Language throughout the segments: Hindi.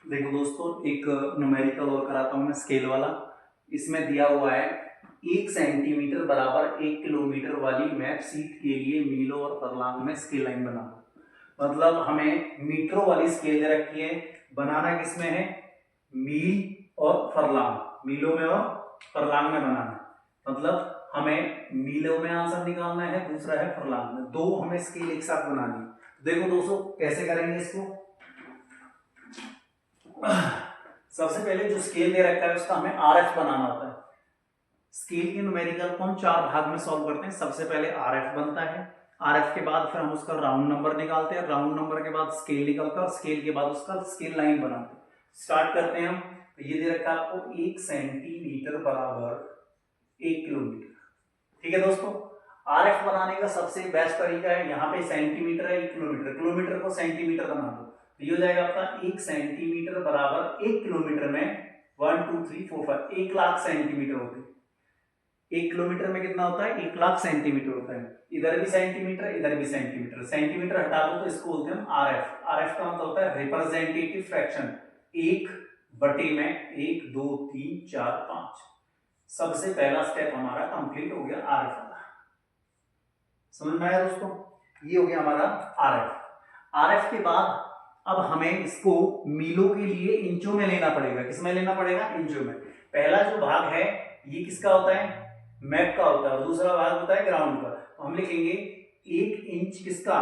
देखो दोस्तों, एक न्यूमेरिकल और कराता हूँ मैं स्केल वाला। इसमें दिया हुआ है 1 सेंटीमीटर बराबर 1 किलोमीटर वाली मैप सीट के लिए मीलों और फरलांग में स्केल लाइन बनाना। मतलब हमें मीटरों वाली स्केल दे रखी है, बनाना किसमें है? मील और फरलांग, मीलों में और फरलांग में बनाना है। मतलब हमें मीलों में आंसर निकालना है, दूसरा है फरलांग में। दो हमें स्केल एक साथ बनानी है। देखो दोस्तों कैसे करेंगे इसको। सबसे पहले जो स्केल दे रखा है उसका हमें आरएफ बनाना होता है। स्केल के न्यूमेरिकल को हम 4 भाग में सॉल्व करते हैं। सबसे पहले आरएफ बनता है, आरएफ के बाद फिर हम उसका राउंड नंबर निकालते हैं, राउंड नंबर के बाद स्केल निकलता है और स्केल के बाद उसका स्केल लाइन बनाते हैं। स्टार्ट करते हैं हम। तो ये दे रखा है आपको 1 सेंटीमीटर बराबर 1 किलोमीटर। ठीक है दोस्तों, आरएफ बनाने का सबसे बेस्ट तरीका है, यहाँ पे सेंटीमीटर है, किलोमीटर, किलोमीटर को सेंटीमीटर बना दो। तो ये हो जाएगा आपका 1 सेंटीमीटर बराबर 1 किलोमीटर में 1 2 3 4 5 1 लाख सेंटीमीटर होते हैं। 1 किलोमीटर में कितना होता है? 1 लाख सेंटीमीटर होता है। इधर भी सेंटीमीटर, इधर भी सेंटीमीटर, सेंटीमीटर हटा दो तो इसको बोलते हैं हम आरएफ। आरएफ का मतलब होता है रिप्रेजेंटेटिव फ्रैक्शन, 1 बटे में 1 2 3 4 5। सबसे पहला स्टेप हमारा कंप्लीट हो गया आरएफ वाला। समझ में आया दोस्तों? ये हो गया हमारा आरएफ। आरएफ के बाद अब हमें इसको मीलों के लिए इंचों में लेना पड़ेगा। किसमें लेना पड़ेगा? इंचों में। पहला जो भाग है ये किसका होता है? मैप का होता है, और दूसरा भाग होता है ग्राउंड का। तो हम लिखेंगे 1 इंच किसका?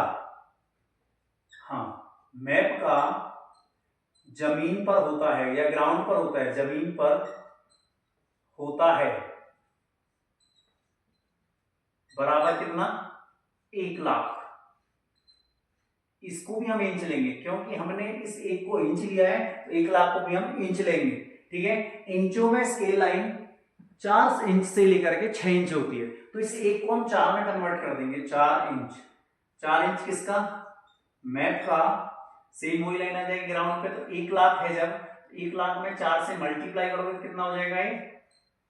हाँ, मैप का जमीन पर होता है या ग्राउंड पर होता है, जमीन पर होता है, बराबर कितना? 1 लाख। इसको भी हम इंच लेंगे क्योंकि हमने इस 1 को इंच लिया है, तो 1 लाख को भी हम इंच लेंगे। ठीक है, इंचों में स्केल लाइन 4 इंच से लेकर के 6 इंच होती है, तो इस 1 को हम 4 में कन्वर्ट कर देंगे। 4 इंच, 4 इंच किसका? मैप का। सेम वही लाइन आ जाएगी ग्राउंड पे। तो 1 लाख है, जब 1 लाख में 4 से मल्टीप्लाई करोगे तो कितना हो जाएगा? ये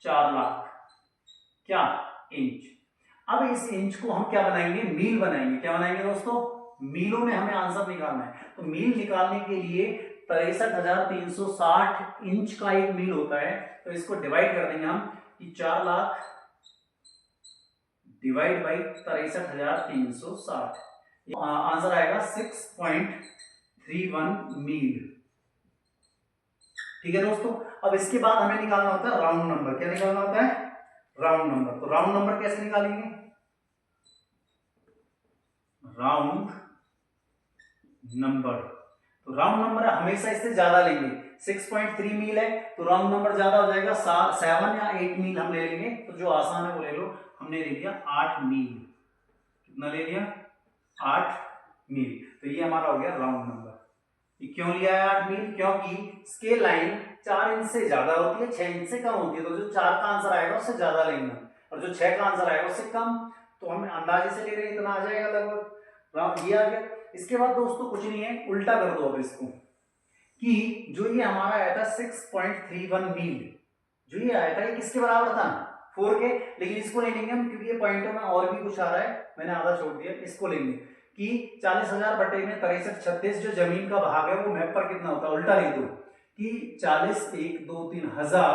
4 लाख क्या इंच। अब इस इंच को हम क्या बनाएंगे? मील बनाएंगे। क्या बनाएंगे दोस्तों? मीलों में हमें आंसर निकालना है। तो मील निकालने के लिए 63,360 इंच का एक मील होता है। तो इसको डिवाइड कर देंगे हम कि 4 लाख डिवाइड बाई 63,360, आंसर आएगा 6.31 मील। ठीक है दोस्तों, अब इसके बाद हमें निकालना होता है राउंड नंबर। क्या निकालना होता है? Round number. तो राउंड नंबर कैसे निकालेंगे? राउंड नंबर, तो राउंड नंबर हमेशा इससे ज्यादा लेंगे। 6.3 मील है तो राउंड नंबर ज्यादा हो जाएगा, 7 या 8 मील हम ले लेंगे। तो जो आसान है वो ले लो। हमने ले लिया 8 मील। कितना ले लिया? 8 मील। तो ये हमारा हो गया राउंड नंबर। ये क्यों लिया है 8 मील? क्योंकि स्केल लाइन 4 इंच से ज्यादा होती है, 6 इंच से कम होती है। तो जो 4 का आंसर आएगा उससे ज्यादा लेंगे, और जो 6 का आंसर आएगा उससे कम। तो हम अंदाजे से ले रहे हैं, इतना आ जाएगा लगभग। ये आ गया। इसके बाद दोस्तों कुछ नहीं है, उल्टा कर दो अब इसको, कि जो ये हमारा आया था 6.31 मील, जो ये आया था ये किसके बराबर था? 4 के। लेकिन इसको नहीं लेंगे हम क्योंकि ये पॉइंटों में और भी कुछ आ रहा है, मैंने आधा छोड़ दिया। इसको लेंगे कि 40,000 बटे में 6336 जो जमीन का भाग है वो मैप पर कितना होता है? उल्टा लिख दो कि 40 1 2 3 हजार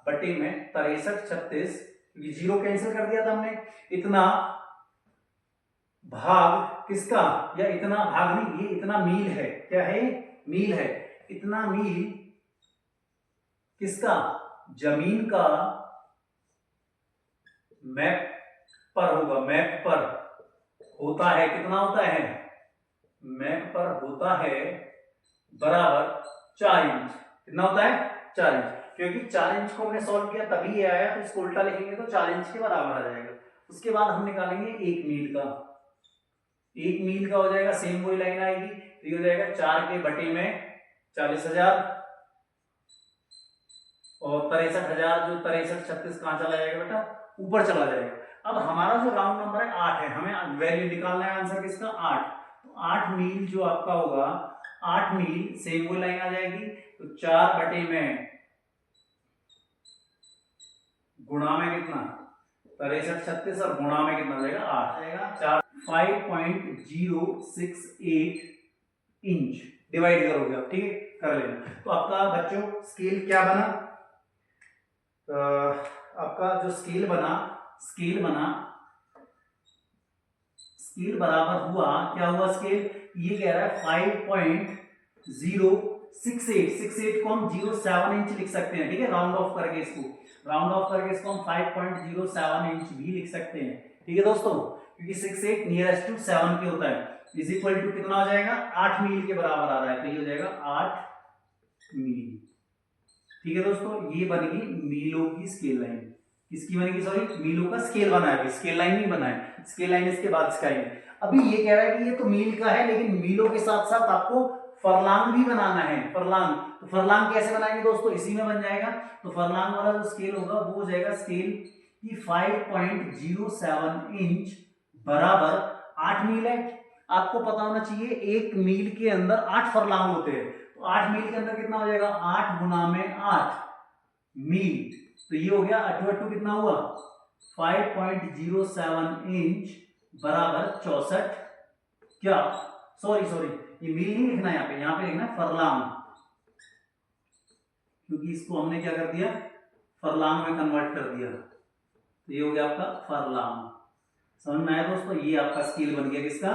बटे में 6336, क्योंकि जीरो कैंसिल कर दिया था हमने। इतना भाग किसका? या इतना भाग नहीं, ये इतना मील है। क्या है? मील है। इतना मील किसका? जमीन का मैप पर होगा। मैप पर होता है, कितना होता है? मैप पर होता है बराबर 4 इंच। कितना होता है? 4 इंच। क्योंकि 4 इंच को हमने सॉल्व किया तभी ये आया, तो इसको उल्टा लिखेंगे तो 4 इंच के बराबर आ जाएगा। उसके बाद हम निकालेंगे 1 मील का। 1 मील का हो जाएगा, सेम वही लाइन आएगी। तो ये हो जाएगा 4 के बटे में 40,000 और 63,000, जो 6336 कहां चला जाएगा बेटा? ऊपर चला जाएगा। अब हमारा जो राउंड नंबर है 8 है, हमें वैल्यू निकालना है, आंसर किसका? 8। तो 8 मील जो आपका होगा, 8 मील सेम वो लाइन आ जाएगी। तो 4 बटे में गुणा में कितना? 6336 और गुणा में कितना जाएगा? 8 आएगा। 5.068 इंच। डिवाइड करोगे आप, ठीक है, कर लेना। तो आपका बच्चों स्केल क्या बना, आपका जो स्केल बना, स्केल बराबर हुआ, क्या हुआ स्केल, ये कह रहा है 5.068 को हम 07 इंच लिख सकते हैं, ठीक है, राउंड ऑफ करके इसको हम 5.07 इंच भी लिख सकते हैं, ठीक है दोस्तों, क्योंकि 68 नियरेस्ट टू 7 के होता है, इज इक्वल टू कितना हो जाएगा, 8 मील के बराबर आ रहा है, तो ये हो जाएगा 8 मील, ठीक है दोस्तों। ये बनेगी मीलों की स्केल लाइन, किसकी बनेगी, सॉरी मीलों का स्केल बना है, स्केल लाइन नहीं बना है, स्केल लाइन इसके बाद इसका है। अभी ये कह रहा है कि ये तो मील का है, लेकिन मीलों के साथ साथ आपको फरलांग भी बनाना है, फरलांग, तो फरलांग कैसे बनाएंगे दोस्तों, इसी में बन जाएगा। तो फरलांग वाला जो स्केल होगा वो हो जाएगा स्केल की 5.07 इंच बराबर 8 मील है। आपको पता होना चाहिए एक मील के अंदर 8 फरलांग होते हैं, तो 8 मील के अंदर कितना हो जाएगा, 8 गुना में 8 मील, तो ये हो गया 8 कितना हुआ 5.07 इंच बराबर 64, क्या सॉरी ये मील नहीं लिखना है, यहाँ पे लिखना है फरलांग, क्योंकि इसको हमने क्या कर दिया, फरलांग में कन्वर्ट कर दिया, तो ये हो गया आपका फरलांग। समझ में आया दोस्तों, ये आपका स्केल बन गया किसका,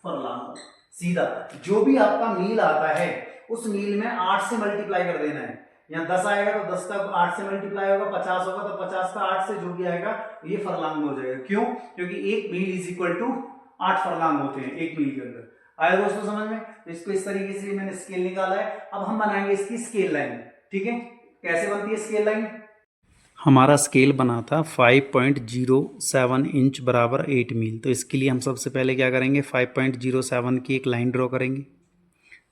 फरलांग। सीधा जो भी आपका मील आता है उस मील में 8 से मल्टीप्लाई कर देना है, यहाँ 10 आएगा तो 10 का 8 से मल्टीप्लाई होगा, 50 होगा तो 50 का 8 से जो भी आएगा ये फरलांग में हो जाएगा। क्यों, क्योंकि एक mile is equal to 8 furlong होते हैं एक मील के अंदर। आया दोस्तों समझ में, तो इसको इस तरीके से मैंने स्केल निकाला है। अब हम बनाएंगे इसकी स्केल लाइन, ठीक है, कैसे बनती है स्केल लाइन। हमारा स्केल बना था 5.07 इंच बराबर 8 मील, तो इसके लिए हम सबसे पहले क्या करेंगे, 5.07 की एक लाइन ड्रॉ करेंगे,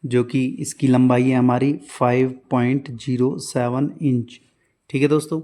जो कि इसकी लंबाई है हमारी 5.07 इंच, ठीक है दोस्तों।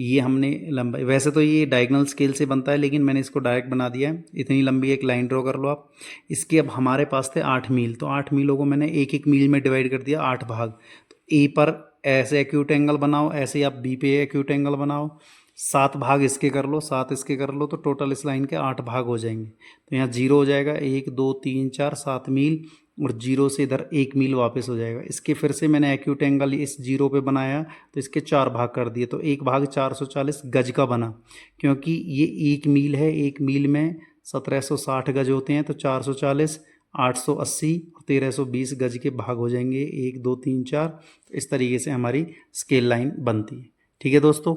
ये हमने लंबाई, वैसे तो ये डायगोनल स्केल से बनता है, लेकिन मैंने इसको डायरेक्ट बना दिया है। इतनी लंबी एक लाइन ड्रॉ कर लो आप। इसके अब हमारे पास थे 8 मील, तो 8 मीलों को मैंने एक एक मील में डिवाइड कर दिया 8 भाग। तो ए पर ऐसे एक्यूट एंगल बनाओ, ऐसे ही आप बी पे एक्यूट एंगल बनाओ, 7 भाग इसके कर लो, 7 इसके कर लो, तो टोटल इस लाइन के 8 भाग हो जाएंगे। तो यहाँ 0 हो जाएगा, 1 2 3 4 7 मील, और 0 से इधर 1 मील वापस हो जाएगा। इसके फिर से मैंने एक्यूट एंगल इस 0 पे बनाया, तो इसके 4 भाग कर दिए, तो एक भाग 440 गज का बना। क्योंकि ये 1 मील है, 1 मील में 1760 गज होते हैं, तो 440 880 और 1320 गज के भाग हो जाएंगे, 1 2 3 4। इस तरीके से हमारी स्केल लाइन बनती है, ठीक है दोस्तों।